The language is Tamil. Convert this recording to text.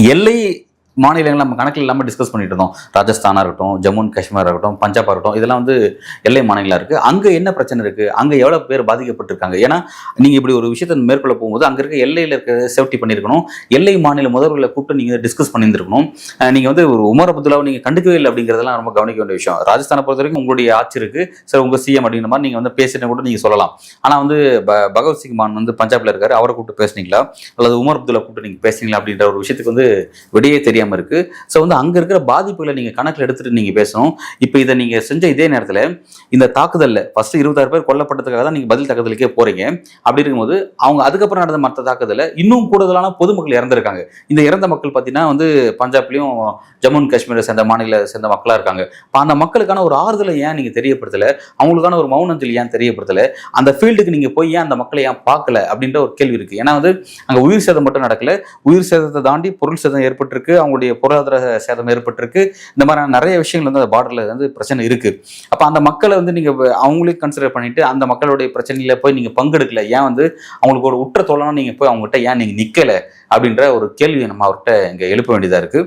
எல்லை மாநிலங்கள் நம்ம கணக்கில் இல்லாமல் டிஸ்கஸ் பண்ணிட்டு இருந்தோம். ராஜஸ்தானாக இருக்கட்டும், ஜம்மு அண்ட் காஷ்மீராக இருக்கட்டும், பஞ்சாபாக இருக்கட்டும், இதெல்லாம் வந்து எல்லை மாநிலங்களா இருக்கு. அங்கே என்ன பிரச்சனை இருக்கு, அங்கே எவ்வளோ பேர் பாதிக்கப்பட்டிருக்காங்க? ஏன்னா நீங்க இப்படி ஒரு விஷயத்தை மேற்கொள்ள போகும்போது அங்கே இருக்க எல்லையில் இருக்க சேஃப்டி பண்ணியிருக்கணும். எல்லை மாநில முதல்வர்களை கூப்பிட்டு நீங்க டிஸ்கஸ் பண்ணியிருந்திருக்கணும். நீங்க வந்து ஒரு உமர் அப்துல்லாவை நீங்க கண்டுக்கவே இல்லை அப்படிங்கிறதெல்லாம் ரொம்ப கவனிக்க வேண்டிய விஷயம். ராஜஸ்தானை பொறுத்த வரைக்கும் உங்களுடைய ஆட்சி இருக்கு, சார் உங்க சிஎம் அப்படிங்கிற மாதிரி நீங்க வந்து பேசிட்டு கூட நீங்க சொல்லலாம். ஆனா வந்து பகவத் சிங் மான் வந்து பஞ்சாப்ல இருக்காரு, அவரை கூப்பிட்டு பேசுனீங்களா அல்லது உமர் அப்துல்லா கூப்பிட்டு நீங்க பேசுனீங்களா அப்படின்ற ஒரு விஷயத்துக்கு வந்து விடையே தெரியாம இருக்கு. ஸோ வந்து அங்க இருக்கிற பாதிப்புகளை நீங்க கணக்கில் எடுத்துட்டு நீங்க பேசணும். இப்போ இதை நீங்க செஞ்ச இதே நேரத்தில் இந்த தாக்குதல்ல ஃபர்ஸ்ட் 26 பேர் கொல்லப்பட்டதுக்காக தான் நீங்க பதில் தாக்குதலுக்கே போறீங்க. அப்படி இருக்கும்போது அவங்க அதுக்கப்புறம் நடந்த மற்ற தாக்குதல இன்னும் கூடுதலான பொதுமக்கள் இறந்திருக்காங்க. இந்த இறந்த மக்கள் பார்த்தீங்கன்னா வந்து பஞ்சாப்லயும் ஜம்மு அண்ட் காஷ்மீரை சேர்ந்த மாநில சேர்ந்த மக்களா இருக்காங்க. அந்த மக்களுக்கான ஒரு ஆறுதலை ஏன் நீங்க தெரியப்படுத்தல, அவங்களுக்கான ஒரு மௌனத்தில் ஏன் தெரியப்படுத்தல, அந்த ஃபீல்டுக்கு நீங்க போய் ஏன் அந்த மக்களை ஏன் பார்க்கல அப்படின்ற ஒரு கேள்வி இருக்கு. ஏன்னா வந்து அங்க உயிர் சேதம் மட்டும் நடக்கல, உயிர் சேதத்தை தாண்டி பொருள் சேதம் ஏற்பட்டிருக்கு, அவங்களுடைய பொருளாதார சேதம் ஏற்பட்டிருக்கு. இந்த மாதிரியான நிறைய விஷயங்கள் வந்து அந்த பார்டர்ல வந்து பிரச்சனை இருக்கு. அப்ப அந்த மக்களை வந்து நீங்க அவங்களையும் கன்சிடர் பண்ணிட்டு அந்த மக்களுடைய பிரச்சனையில போய் நீங்க பங்கெடுக்கல, ஏன் வந்து அவங்களுக்கு ஒரு உற்ற தோழனா நீங்க போய் அவங்ககிட்ட ஏன் நீங்க நிக்கல அப்படின்ற ஒரு கேள்வியை நம்ம அவர்கிட்ட இங்க எழுப்ப வேண்டியதா இருக்கு.